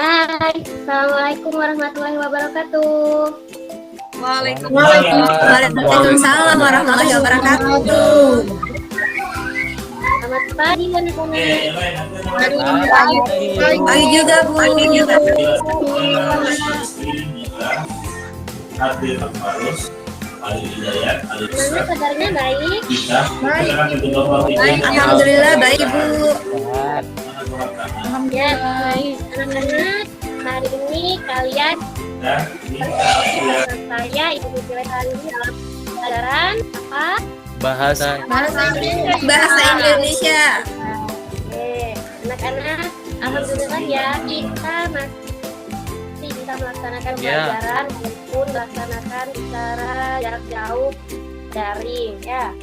Hai, Assalamualaikum warahmatullahi wabarakatuh. Waalaikumsalam warahmatullahi wabarakatuh. Selamat pagi anak-anak. Pagi juga Bu. Gimana kabarnya, baik? Alhamdulillah baik Bu. Ya, anak-anak, hari ini kalian saya Ibu Nurila hari ini dalam pelajaran apa? Bahasa Indonesia. Oke, anak-anak, alhamdulillah ya kita masih bisa melaksanakan pelajaran walaupun melaksanakan secara jarak jauh daring ya.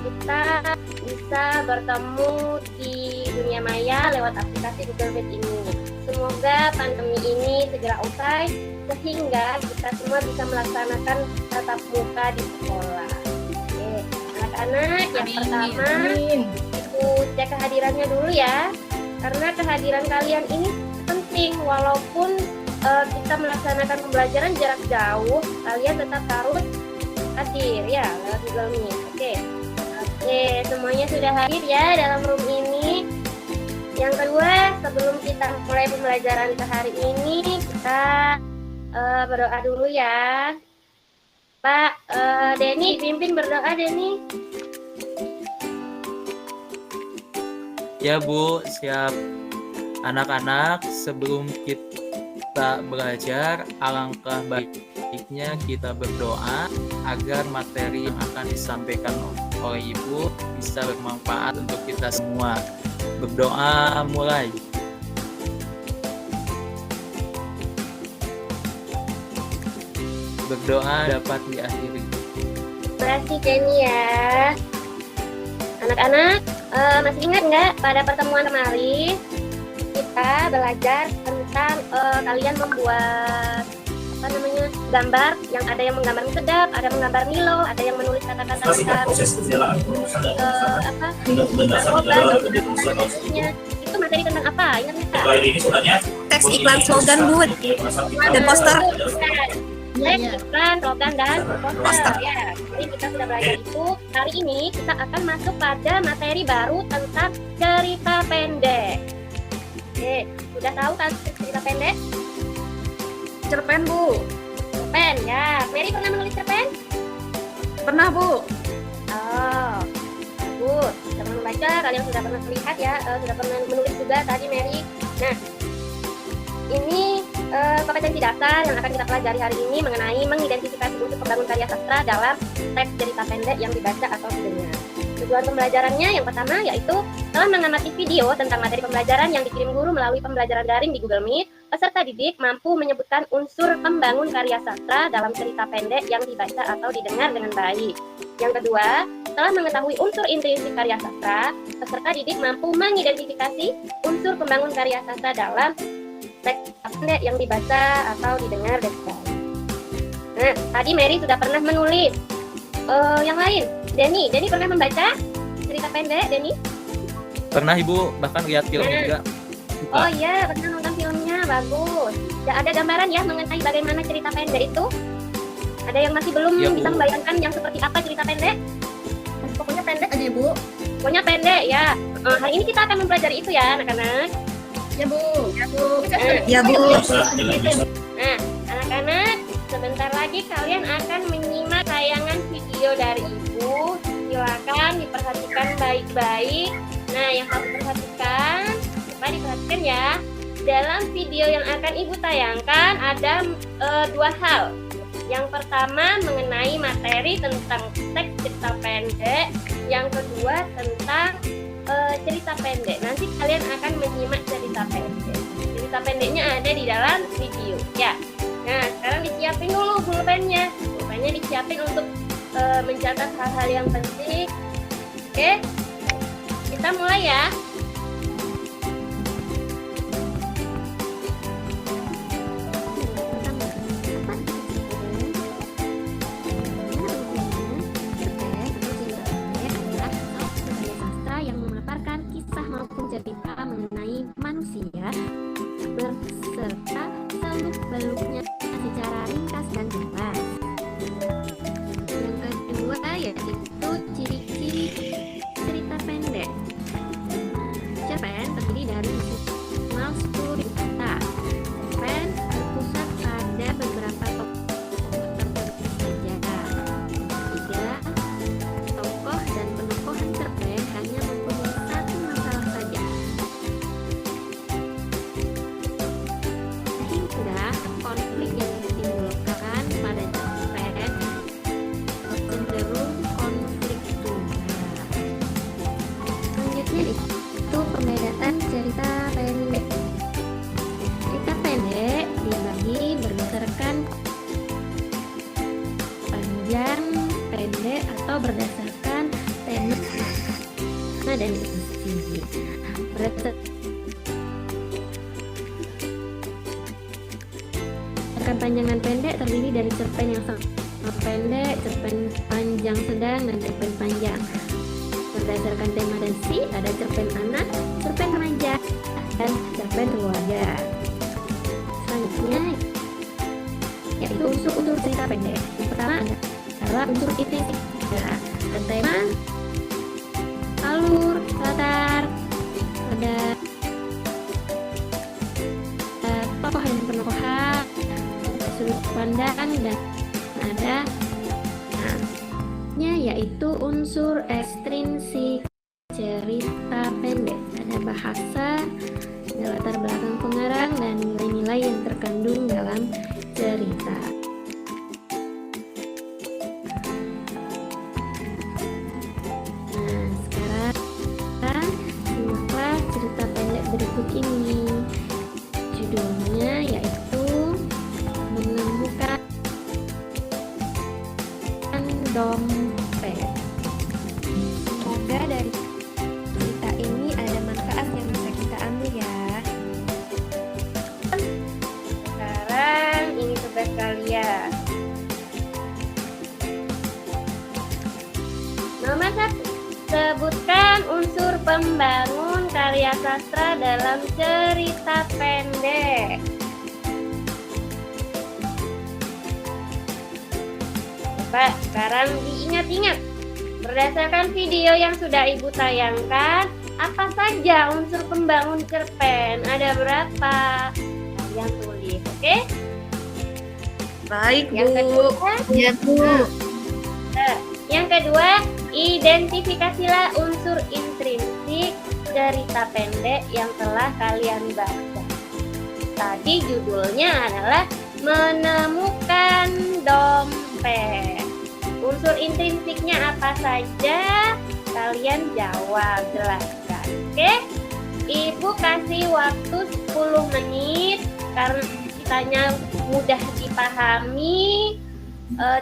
Kita bisa bertemu di dunia maya lewat aplikasi Google Meet ini. Semoga pandemi ini segera usai sehingga kita semua bisa melaksanakan tatap muka di sekolah. Oke, anak-anak, yang pertama Ibu cek kehadirannya dulu ya, karena kehadiran kalian ini penting. Walaupun kita melaksanakan pembelajaran jarak jauh, kalian tetap harus hadir ya lewat Google Meet. Oke, semuanya sudah hadir ya dalam room ini. Yang kedua, sebelum kita mulai pembelajaran ke hari ini, kita berdoa dulu ya. Pak Denny, pimpin berdoa Denny. Ya Bu, siap. Anak-anak, sebelum kita belajar, alangkah baiknya kita berdoa agar materi yang akan disampaikan oleh Ibu bisa bermanfaat untuk kita semua. Berdoa mulai. Berdoa dapat diakhiri. Terima kasih Denny ya. Anak-anak, masih ingat nggak pada pertemuan kemarin kita belajar tentang kalian membuat gambar, yang ada yang menggambar mie sedap, ada menggambar Milo, ada yang menulis kata-kata itu materi tentang apa? Ingat nggak? Teks iklan slogan Bu. Dan poster. Iklan, slogan dan poster ya. Jadi kita sudah belajar itu. Hari ini kita akan masuk pada materi baru tentang cerita pendek. Oke, sudah tahu kan cerita pendek? Cerpen Bu. Cerpen ya. Mary pernah menulis cerpen? Pernah Bu. Oh, bagus. Sudah pernah membaca, kalian sudah pernah melihat ya, sudah pernah menulis juga tadi Mary. Nah, ini kompetensi dasar yang akan kita pelajari hari ini mengenai mengidentifikasi unsur pembangun karya sastra dalam teks cerita pendek yang dibaca atau didengar. Tujuan pembelajarannya yang pertama yaitu setelah mengamati video tentang materi pembelajaran yang dikirim guru melalui pembelajaran daring di Google Meet, peserta didik mampu menyebutkan unsur pembangun karya sastra dalam cerita pendek yang dibaca atau didengar dengan baik. Yang kedua, setelah mengetahui unsur intrinsik karya sastra, peserta didik mampu mengidentifikasi unsur pembangun karya sastra dalam teks pendek yang dibaca atau didengar dengan baik. Nah, tadi Mary sudah pernah menulis. Yang lain, Denny pernah membaca cerita pendek, Denny? Pernah Ibu, bahkan lihat film juga. Oh iya, pernah nonton filmnya, bagus. Ya, ada gambaran ya mengenai bagaimana cerita pendek itu? Ada yang masih belum bisa membayangkan yang seperti apa cerita pendek? Pokoknya pendek aja Bu. Pokoknya pendek ya. Hari ini kita akan mempelajari itu ya anak-anak. Ya Bu. Ya Bu. Nah, anak-anak, sebentar lagi kalian akan menyimak tayangan video dari Ibu. Silakan diperhatikan baik-baik. Nah, yang harus diperhatikan, coba diperhatikan ya. Dalam video yang akan Ibu tayangkan ada dua hal. Yang pertama mengenai materi tentang teks cerita pendek. Yang kedua tentang cerita pendek. Nanti kalian akan menyimak cerita pendek. Cerita pendeknya ada di dalam video ya. Nah, sekarang disiapin dulu pulpennya. Pulpennya disiapin untuk mencatat hal-hal yang penting. Oke, kita mulai ya. Yang memaparkan kisah maupun cerita mengenai manusia berserta dan isi. Berdasarkan panjangan pendek terdiri dari cerpen yang sangat pendek, cerpen panjang sedang, dan cerpen panjang. Berdasarkan tema dan isi, ada cerpen anak, cerpen remaja, dan cerpen keluarga. Selanjutnya yaitu unsur-unsur cerita pendek. Yang pertama adalah unsur intrinsik, dan tema, alur, latar, ada tokoh dan penokohan, sudut pandang, dan ada yaitu unsur ekstrinsik cerita pendek. Ada bahasa, ada latar belakang pengarang, dan nilai-nilai yang terkandung dalam cerita. Nah, sekarang simaklah cerita pendek berikut ini. Judulnya yaitu Menemukan Dompet. Semoga dari cerita ini ada manfaat yang bisa kita ambil ya. Sekarang ini tugas kalian. Nomor 1, sebutkan unsur pembangun karya sastra dalam cerita pendek. Coba sekarang diingat-ingat. Berdasarkan video yang sudah Ibu tayangkan, apa saja unsur pembangun cerpen? Ada berapa? Kalian tulis, oke? Baik, Yang Bu. kedua, Iya, Bu. yang kedua, identifikasilah unsur intrinsik cerita pendek yang telah kalian baca. Tadi judulnya adalah Menemukan Dompet. Unsur intrinsiknya apa saja? Kalian jawab, jelaskan. Oke? Ibu kasih waktu 10 menit karena ceritanya mudah dipahami.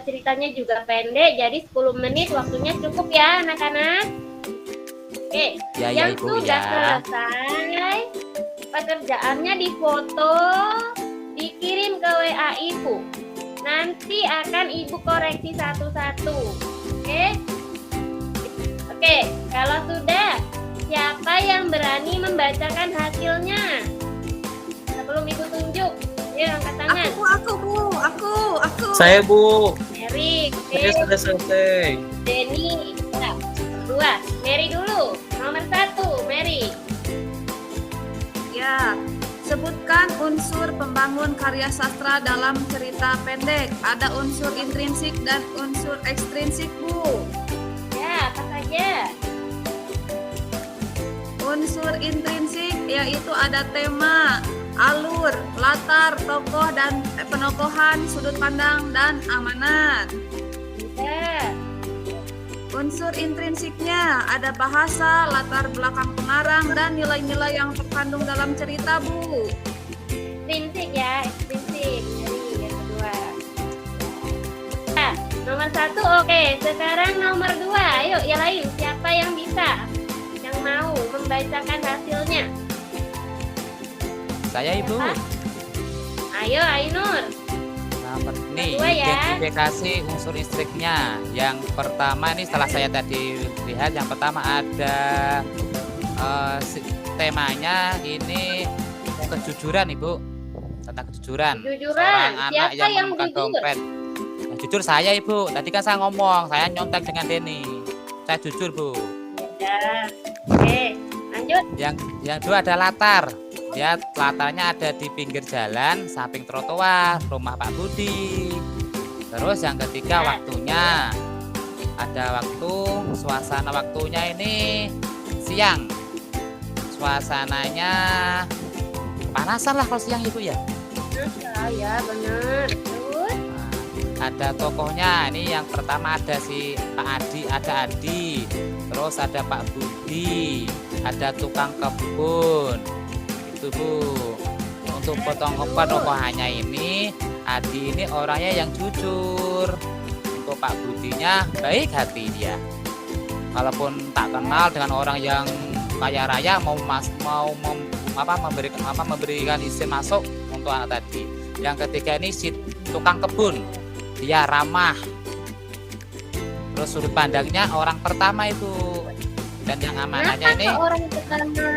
Ceritanya juga pendek, jadi 10 menit waktunya cukup ya anak-anak. Oke, Ya, yang Ibu, sudah ya. selesai pekerjaannya difoto, dikirim ke WA Ibu. Nanti akan Ibu koreksi satu-satu. Oke, kalau sudah, siapa yang berani membacakan hasilnya? Sebelum Ibu tunjuk, yuk angkat tangan. Aku, Bu. Aku. Saya, Bu. Mary, Saya sudah selesai. Denny, ya. Dua, Mary dulu. Nomor 1, Mary. Ya. Sebutkan unsur pembangun karya sastra dalam cerita pendek. Ada unsur intrinsik dan unsur ekstrinsik, Bu. Ya, apa saja? Unsur intrinsik yaitu ada tema, alur, latar, tokoh dan penokohan, sudut pandang, dan amanat. Bisa. Unsur intrinsiknya ada bahasa, latar belakang pengarang, dan nilai-nilai yang terkandung dalam cerita, Bu. Ekstrinsik ya, ekstrinsik. Mary, yang kedua. Nah, nomor 1 oke. Sekarang nomor 2. Ayo, yang lain. Siapa yang bisa? Yang mau membacakan hasilnya? Saya, Ibu. Siapa? Ayo, Ainur. Nih, Kedua ya. identifikasi unsur instruknya. Yang pertama ini setelah saya tadi lihat, yang pertama ada temanya ini kejujuran, Ibu. Tentang kejujuran. Kejujuran. Seorang anak Siapa yang yang menemukan jujur? dompet. Nah, jujur saya, Ibu. Tadi kan saya ngomong, saya nyontek dengan Denny. Saya jujur, Bu. Ya. Oke, lanjut. Yang dua ada latar. Ya, latarnya ada di pinggir jalan, samping trotoar, rumah Pak Budi. Terus yang ketiga waktunya. Ada waktu, suasana waktunya ini siang. Suasananya panasan lah kalau siang, Ibu ya. Ya, benar. Terus? Nah, ada tokohnya. Ini yang pertama ada si Pak Adi, ada Adi. Terus ada Pak Budi, ada tukang kebun. Itu, Bu. Untuk tokohannya ini, Adi ini orangnya yang jujur. Untuk Pak Budinya baik hati dia. Walaupun tak kenal dengan orang yang kaya raya memberikan izin masuk untuk anak tadi. Yang ketiga ini si tukang kebun, dia ramah. Terus sudut pandangnya orang pertama itu, dan yang amanahnya ini orang pertama?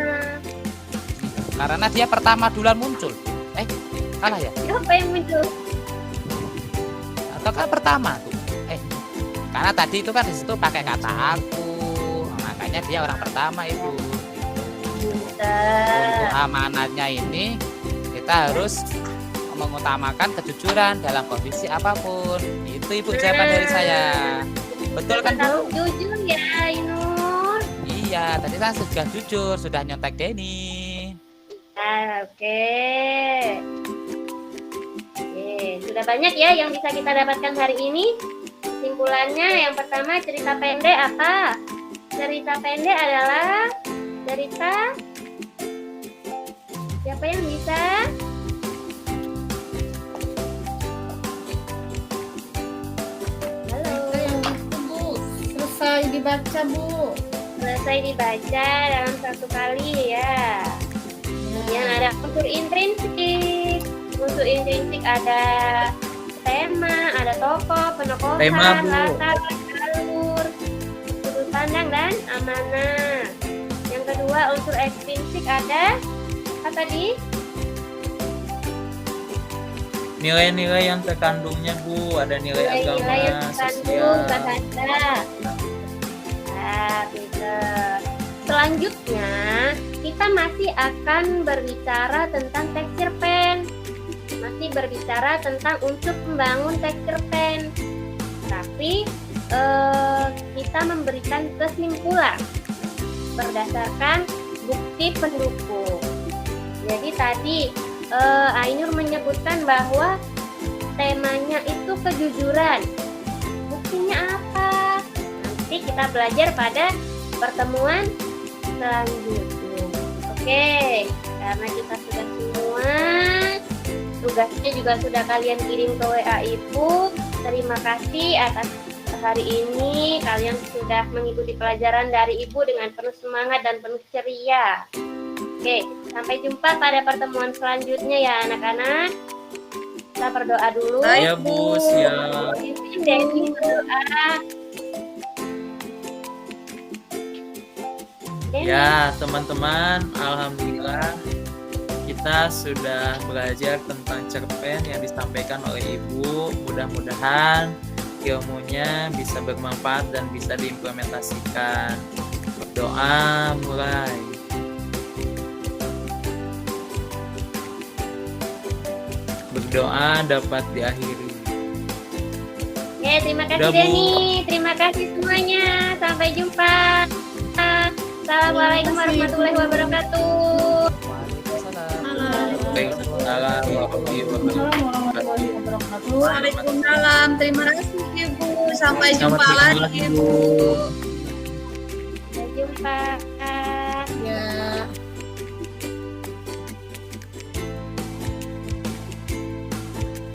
karena dia pertama duluan muncul. Salah ya? Siapa yang muncul? Atau kan pertama tuh? Karena tadi itu kan di situ pakai kata aku, makanya dia orang pertama itu. Untuk amanatnya ini kita harus mengutamakan kejujuran dalam kondisi apapun. Itu Ibu jawaban dari saya. Betul kan Bu? Jujur ya Ainur. Iya, tadi kan sudah jujur, sudah nyontek Denny. Oke, sudah banyak ya yang bisa kita dapatkan hari ini. Kesimpulannya yang pertama, cerita pendek apa? Cerita pendek adalah cerita, siapa yang bisa? Halo. Selesai dibaca, Bu. Selesai dibaca dalam satu kali ya. Kemudian ada unsur intrinsik. Unsur intrinsik ada tema, ada tokoh, penokohan, Tema, Bu. latar, alur, sudut pandang dan amanah. Yang kedua unsur ekstrinsik ada apa tadi? Nilai-nilai yang terkandungnya Bu, ada nilai agama, Nilai-nilai yang terkandung sosial. bahasa. Nah, pinter. Selanjutnya kita masih akan berbicara tentang tekstur pen. Masih berbicara tentang unsur pembangun tekstur pen. Tapi kita memberikan kesimpulan berdasarkan bukti pendukung. Jadi tadi Ainur menyebutkan bahwa temanya itu kejujuran. Buktinya apa? Nanti kita belajar pada pertemuan selanjutnya. Oke, karena kita sudah semua, tugasnya juga sudah kalian kirim ke WA Ibu. Terima kasih atas hari ini kalian sudah mengikuti pelajaran dari Ibu dengan penuh semangat dan penuh ceria. Oke, sampai jumpa pada pertemuan selanjutnya ya anak-anak. Kita berdoa dulu. Ya Bu, siap. Denny berdoa. Denny. Ya teman-teman, alhamdulillah kita sudah belajar tentang cerpen yang disampaikan oleh Ibu. Mudah-mudahan ilmunya bisa bermanfaat dan bisa diimplementasikan. Berdoa mulai. Berdoa dapat diakhiri. Oke, terima kasih Udah, Bu. Denny. Terima kasih semuanya. Sampai jumpa. Assalamualaikum warahmatullahi wabarakatuh. Waalaikumsalam. Waalaikumsalam. Terima kasih Ibu. Sampai jumpa Selamat lagi berjumpa lagi, Ibu. Bu. Sampai jumpa. Ya.